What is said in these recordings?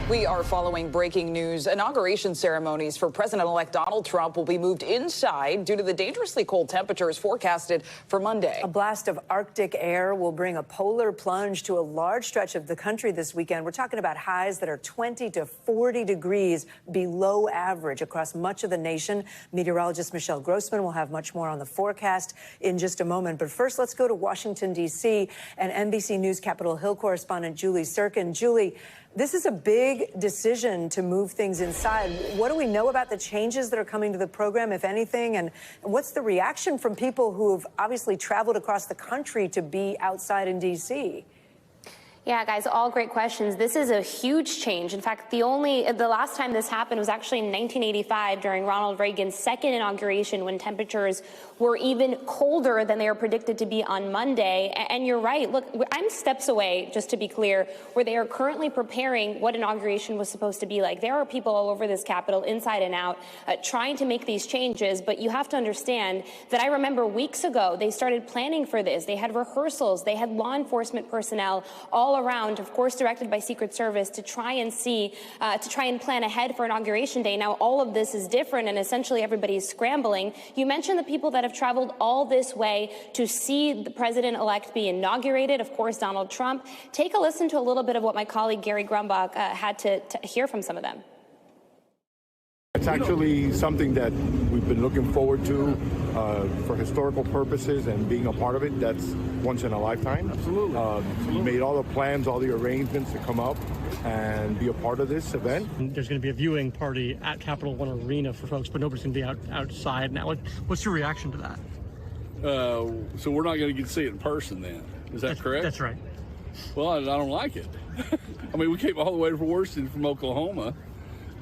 We are following breaking news. Inauguration ceremonies for President-elect Donald Trump will be moved inside due to the dangerously cold temperatures forecasted for Monday. A blast of Arctic air will bring a polar plunge to a large stretch of the country this weekend. We're talking about highs that are 20 to 40 degrees below average across much of the nation. Meteorologist Michelle Grossman will have much more on the forecast in just a moment. But first, let's go to Washington, D.C. and NBC News Capitol Hill correspondent Julie Tsirkin. Julie, this is a big decision to move things inside. What do we know about the changes that are coming to the program, if anything? And what's the reaction from people who have obviously traveled across the country to be outside in D.C.? Yeah, guys, all great questions. This is a huge change. In fact, the last time this happened was actually in 1985 during Ronald Reagan's second inauguration, when temperatures were even colder than they were predicted to be on Monday. And you're right. Look, I'm steps away, just to be clear, where they are currently preparing what inauguration was supposed to be like. There are people all over this Capitol, inside and out, trying to make these changes. But you have to understand that I remember weeks ago, they started planning for this. They had rehearsals. They had law enforcement personnel all around, of course, directed by Secret Service to try and plan ahead for Inauguration Day. Now, all of this is different, and essentially everybody is scrambling. You mentioned the people that have traveled all this way to see the president-elect be inaugurated, of course, Donald Trump. Take a listen to a little bit of what my colleague Gary Grumbach had to hear from some of them. It's actually something that we've been looking forward to for historical purposes, and being a part of it, that's once in a lifetime. Absolutely. We made all the plans, all the arrangements to come up and be a part of this event. There's going to be a viewing party at Capital One Arena for folks, but nobody's going to be outside now. What's your reaction to that? So we're not going to get to see it in person then? Is that correct? That's right. Well, I don't like it. I mean, we came all the way to Worston from Oklahoma,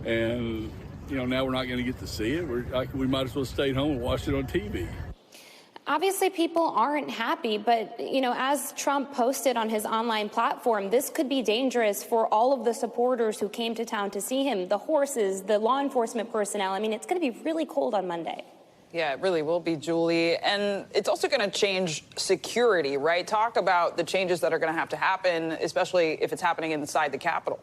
and now we're not going to get to see it. We might as well stay home and watch it on TV. Obviously, people aren't happy, but, as Trump posted on his online platform, this could be dangerous for all of the supporters who came to town to see him, the horses, the law enforcement personnel. I mean, it's going to be really cold on Monday. Yeah, it really will be, Julie. And it's also going to change security, right? Talk about the changes that are going to have to happen, especially if it's happening inside the Capitol.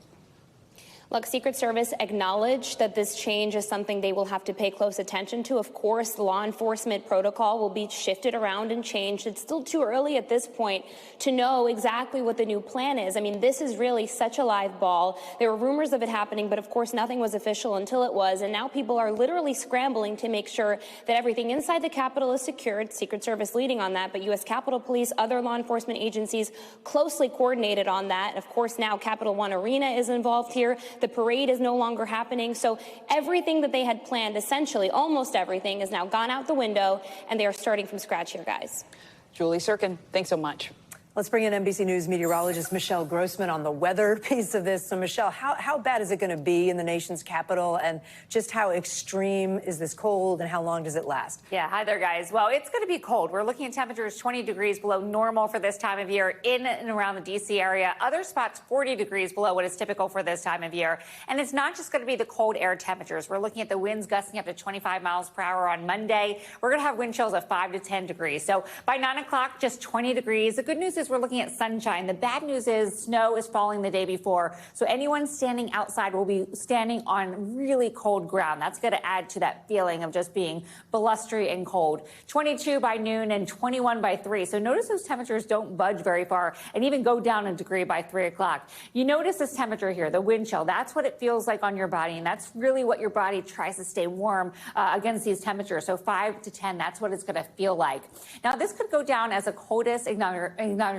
Look, Secret Service acknowledged that this change is something they will have to pay close attention to. Of course, the law enforcement protocol will be shifted around and changed. It's still too early at this point to know exactly what the new plan is. I mean, this is really such a live ball. There were rumors of it happening, but of course, nothing was official until it was. And now people are literally scrambling to make sure that everything inside the Capitol is secured. Secret Service leading on that, but U.S. Capitol Police, other law enforcement agencies closely coordinated on that. Of course, now Capital One Arena is involved here. The parade is no longer happening. So everything that they had planned, essentially almost everything, is now gone out the window, and they are starting from scratch here, guys. Julie Tsirkin, thanks so much. Let's bring in NBC News meteorologist Michelle Grossman on the weather piece of this. So, Michelle, how bad is it going to be in the nation's capital, and just how extreme is this cold, and how long does it last? Yeah, hi there, guys. Well, it's going to be cold. We're looking at temperatures 20 degrees below normal for this time of year in and around the D.C. area. Other spots 40 degrees below what is typical for this time of year. And it's not just going to be the cold air temperatures. We're looking at the winds gusting up to 25 miles per hour on Monday. We're going to have wind chills of 5 to 10 degrees. So by 9 o'clock, just 20 degrees. The good news is we're looking at sunshine. The bad news is snow is falling the day before. So anyone standing outside will be standing on really cold ground. That's going to add to that feeling of just being blustery and cold. 22 by noon and 21 by 3. So notice those temperatures don't budge very far and even go down a degree by 3 o'clock. You notice this temperature here, the wind chill. That's what it feels like on your body. And that's really what your body tries to stay warm against these temperatures. So 5 to 10, that's what it's going to feel like. Now, this could go down as the coldest inaugurations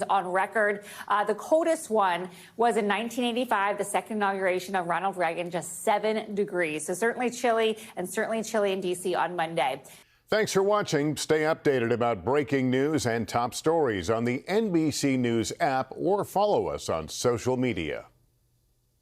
on record. The coldest one was in 1985, the second inauguration of Ronald Reagan, just 7 degrees. So certainly chilly, and certainly chilly in D.C. on Monday. Thanks for watching. Stay updated about breaking news and top stories on the NBC News app, or follow us on social media.